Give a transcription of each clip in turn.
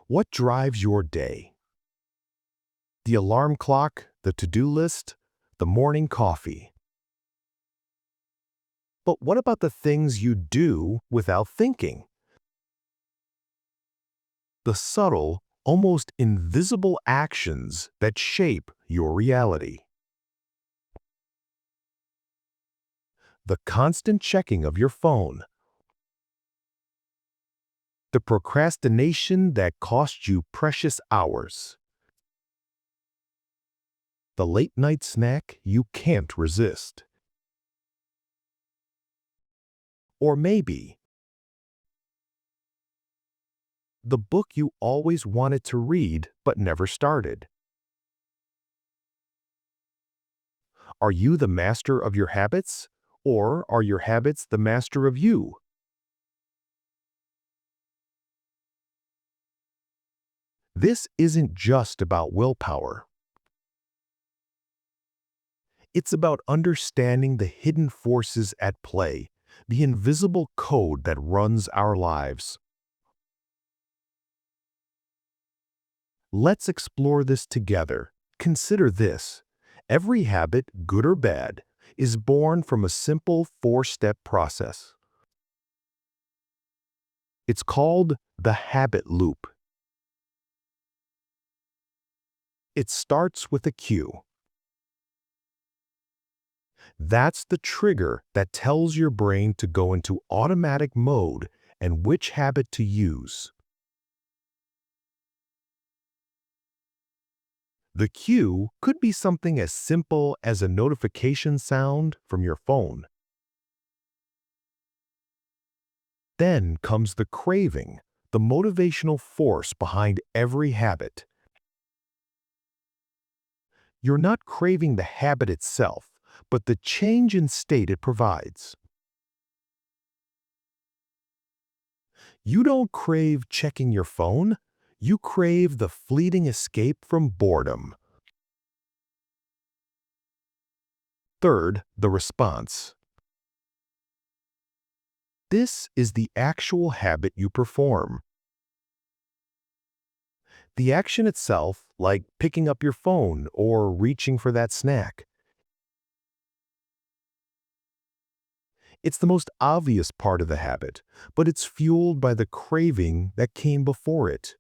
What drives your day? The alarm clock, the to-do list, the morning coffee. But what about the things you do without thinking? The subtle, almost invisible actions that shape your reality. The constant checking of your phone. The procrastination that costs you precious hours. The late-night snack you can't resist. Or maybe the book you always wanted to read but never started. Are you the master of your habits, or are your habits the master of you? This isn't just about willpower. It's about understanding the hidden forces at play, the invisible code that runs our lives. Let's explore this together. Consider this. Every habit, good or bad, is born from a simple four-step process. It's called the habit loop. It starts with a cue. That's the trigger that tells your brain to go into automatic mode and which habit to use. The cue could be something as simple as a notification sound from your phone. Then comes the craving, the motivational force behind every habit. You're not craving the habit itself, but the change in state it provides. You don't crave checking your phone, you crave the fleeting escape from boredom. Third, the response. This is the actual habit you perform. The action itself, like picking up your phone or reaching for that snack. It's the most obvious part of the habit, but it's fueled by the craving that came before it.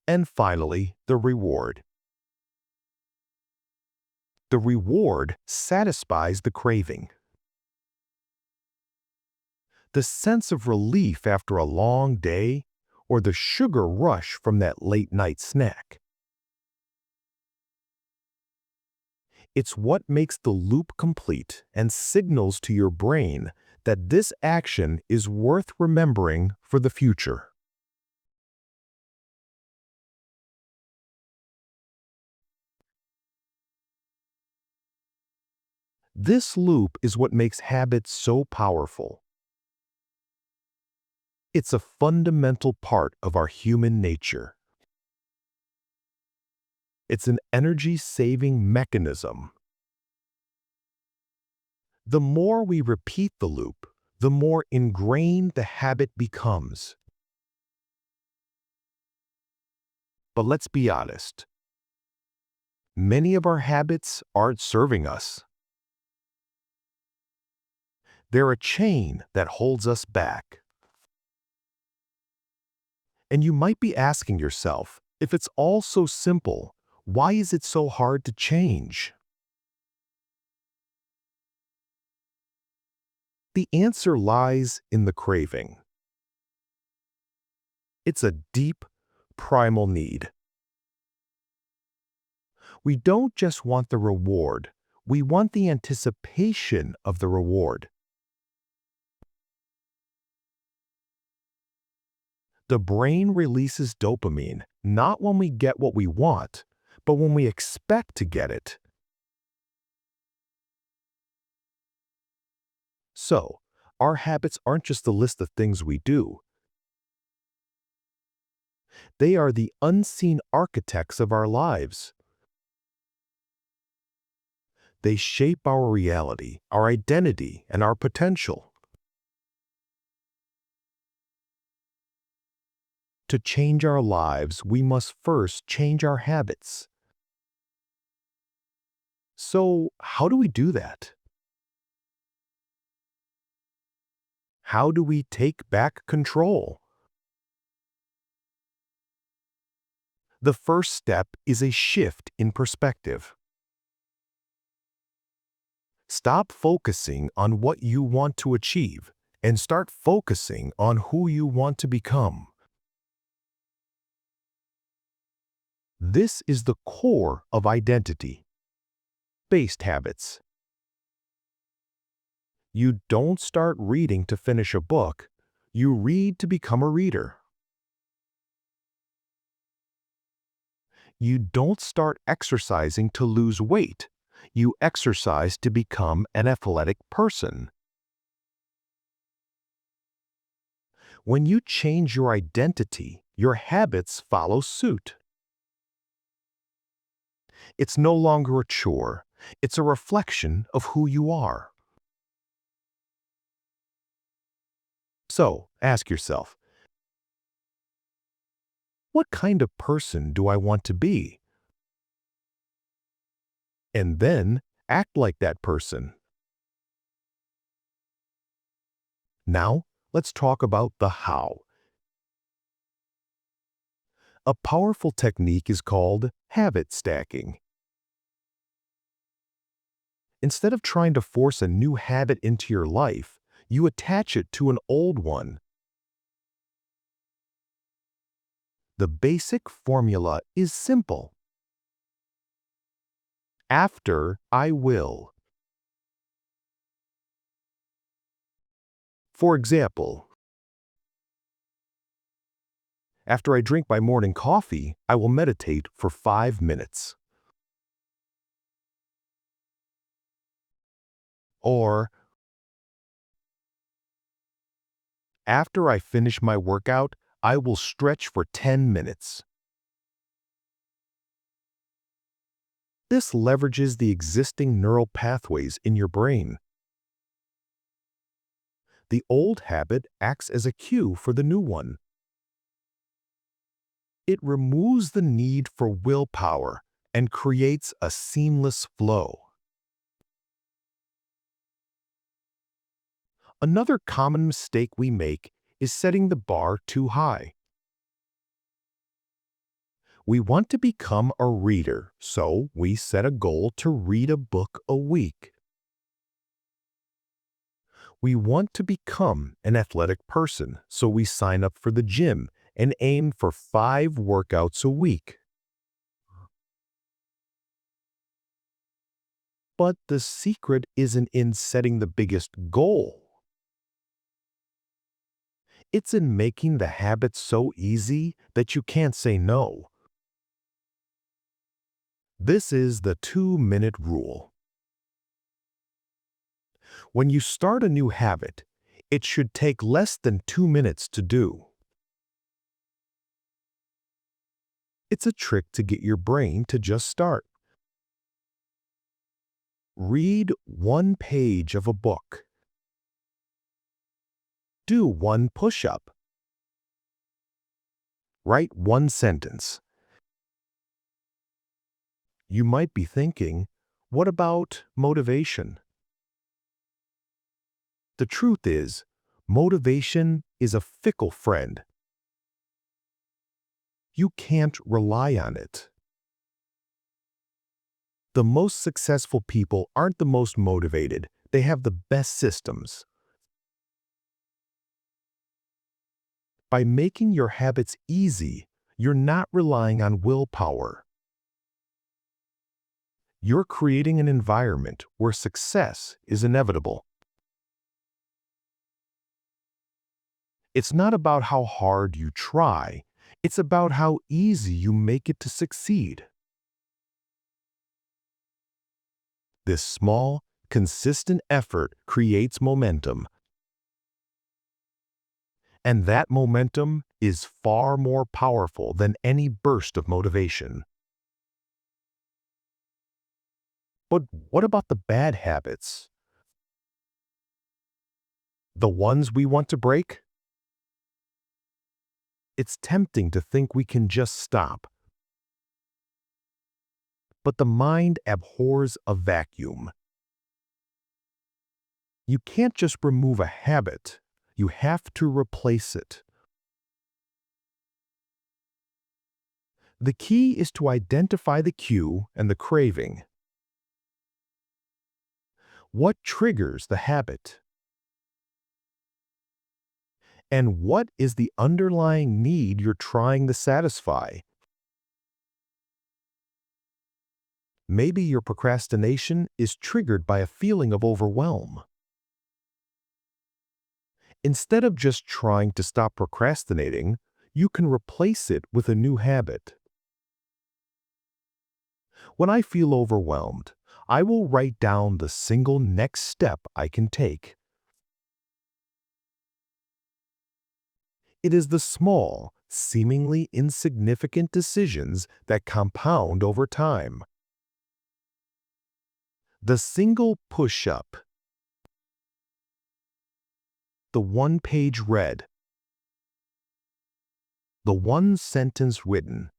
And finally, the reward. The reward satisfies the craving. The sense of relief after a long day, or the sugar rush from that late-night snack. It's what makes the loop complete and signals to your brain that this action is worth remembering for the future. This loop is what makes habits so powerful. It's a fundamental part of our human nature. It's an energy-saving mechanism. The more we repeat the loop, the more ingrained the habit becomes. But let's be honest. Many of our habits aren't serving us. They're a chain that holds us back. And you might be asking yourself, if it's all so simple, why is it so hard to change? The answer lies in the craving. It's a deep, primal need. We don't just want the reward, we want the anticipation of the reward. The brain releases dopamine not when we get what we want, but when we expect to get it. So, our habits aren't just a list of things we do. They are the unseen architects of our lives. They shape our reality, our identity, and our potential. To change our lives, we must first change our habits. So, how do we do that? How do we take back control? The first step is a shift in perspective. Stop focusing on what you want to achieve and start focusing on who you want to become. This is the core of identity-based habits. You don't start reading to finish a book. You read to become a reader. You don't start exercising to lose weight. You exercise to become an athletic person. When you change your identity, your habits follow suit. It's no longer a chore. It's a reflection of who you are. So, ask yourself, what kind of person do I want to be? And then, act like that person. Now, let's talk about the how. A powerful technique is called habit stacking. Instead of trying to force a new habit into your life, you attach it to an old one. The basic formula is simple. After I will. For example, after I drink my morning coffee, I will meditate for 5 minutes. Or, after I finish my workout, I will stretch for 10 minutes. This leverages the existing neural pathways in your brain. The old habit acts as a cue for the new one. It removes the need for willpower and creates a seamless flow. Another common mistake we make is setting the bar too high. We want to become a reader, so we set a goal to read a book a week. We want to become an athletic person, so we sign up for the gym and aim for 5 workouts a week. But the secret isn't in setting the biggest goal. It's in making the habit so easy that you can't say no. This is the 2-minute rule. When you start a new habit, it should take less than 2 minutes to do. It's a trick to get your brain to just start. Read 1 page of a book. Do 1 push-up. Write 1 sentence. You might be thinking, what about motivation? The truth is, motivation is a fickle friend. You can't rely on it. The most successful people aren't the most motivated. They have the best systems. By making your habits easy, you're not relying on willpower. You're creating an environment where success is inevitable. It's not about how hard you try. It's about how easy you make it to succeed. This small, consistent effort creates momentum. And that momentum is far more powerful than any burst of motivation. But what about the bad habits? The ones we want to break? It's tempting to think we can just stop, but the mind abhors a vacuum. You can't just remove a habit, you have to replace it. The key is to identify the cue and the craving. What triggers the habit? And what is the underlying need you're trying to satisfy? Maybe your procrastination is triggered by a feeling of overwhelm. Instead of just trying to stop procrastinating, you can replace it with a new habit. When I feel overwhelmed, I will write down the single next step I can take. It is the small, seemingly insignificant decisions that compound over time. The single push-up, the one-page read, the one sentence written.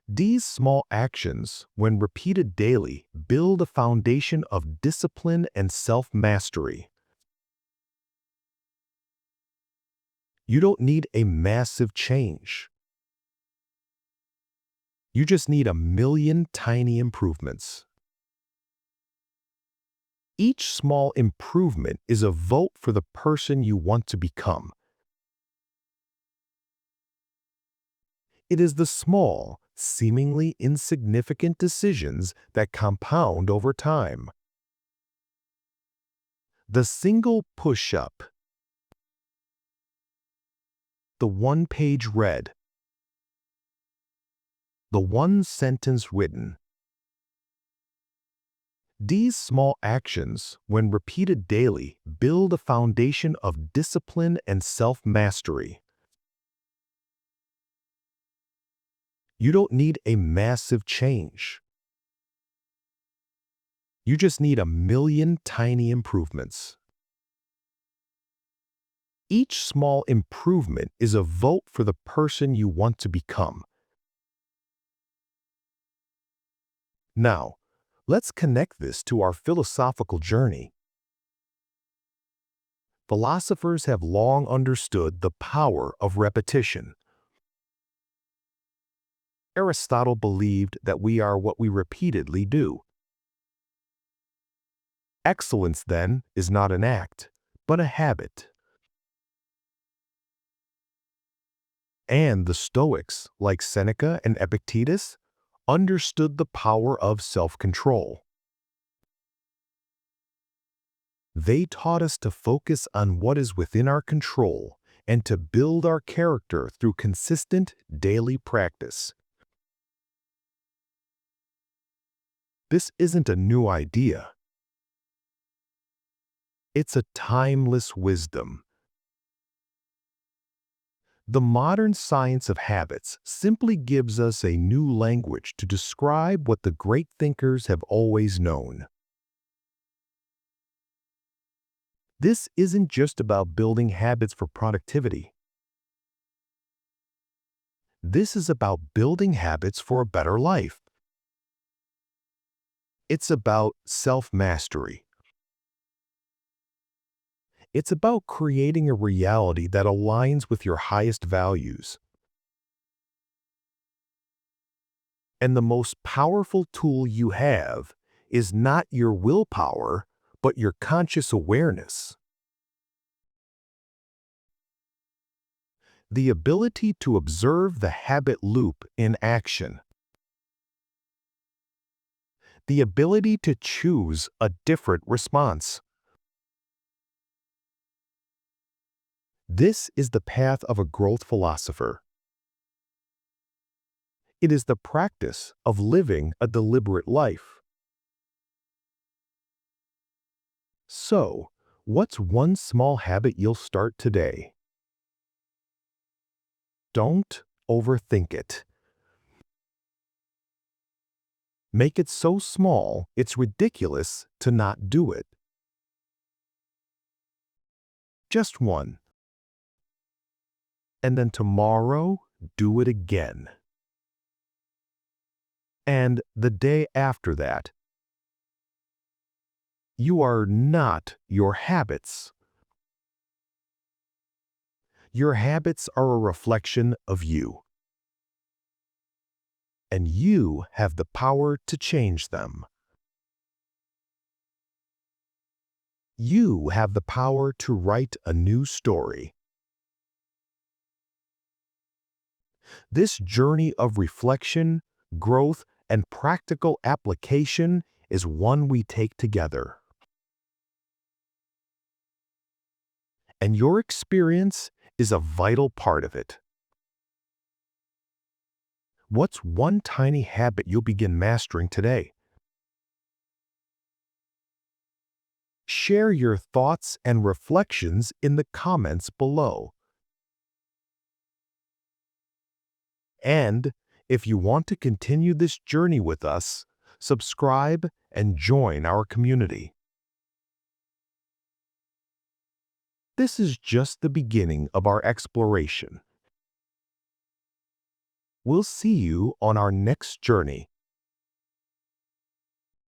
These small actions, when repeated daily, build a foundation of discipline and self-mastery. You don't need a massive change. You just need a million tiny improvements. Each small improvement is a vote for the person you want to become. It is the small, seemingly insignificant decisions that compound over time. The single push-up, the one-page read, the one sentence written. These small actions, when repeated daily, build a foundation of discipline and self-mastery. You don't need a massive change. You just need a million tiny improvements. Each small improvement is a vote for the person you want to become. Now, let's connect this to our philosophical journey. Philosophers have long understood the power of repetition. Aristotle believed that we are what we repeatedly do. Excellence, then, is not an act, but a habit. And the Stoics, like Seneca and Epictetus, understood the power of self-control. They taught us to focus on what is within our control and to build our character through consistent daily practice. This isn't a new idea. It's a timeless wisdom. The modern science of habits simply gives us a new language to describe what the great thinkers have always known. This isn't just about building habits for productivity. This is about building habits for a better life. It's about self-mastery. It's about creating a reality that aligns with your highest values. And the most powerful tool you have is not your willpower, but your conscious awareness. The ability to observe the habit loop in action. The ability to choose a different response. This is the path of a growth philosopher. It is the practice of living a deliberate life. So, what's one small habit you'll start today? Don't overthink it. Make it so small, it's ridiculous to not do it. Just one. And then tomorrow, do it again. And the day after that. You are not your habits. Your habits are a reflection of you, and you have the power to change them. You have the power to write a new story. This journey of reflection, growth, and practical application is one we take together. And your experience is a vital part of it. What's one tiny habit you'll begin mastering today? Share your thoughts and reflections in the comments below. And if you want to continue this journey with us, subscribe and join our community. This is just the beginning of our exploration. We'll see you on our next journey.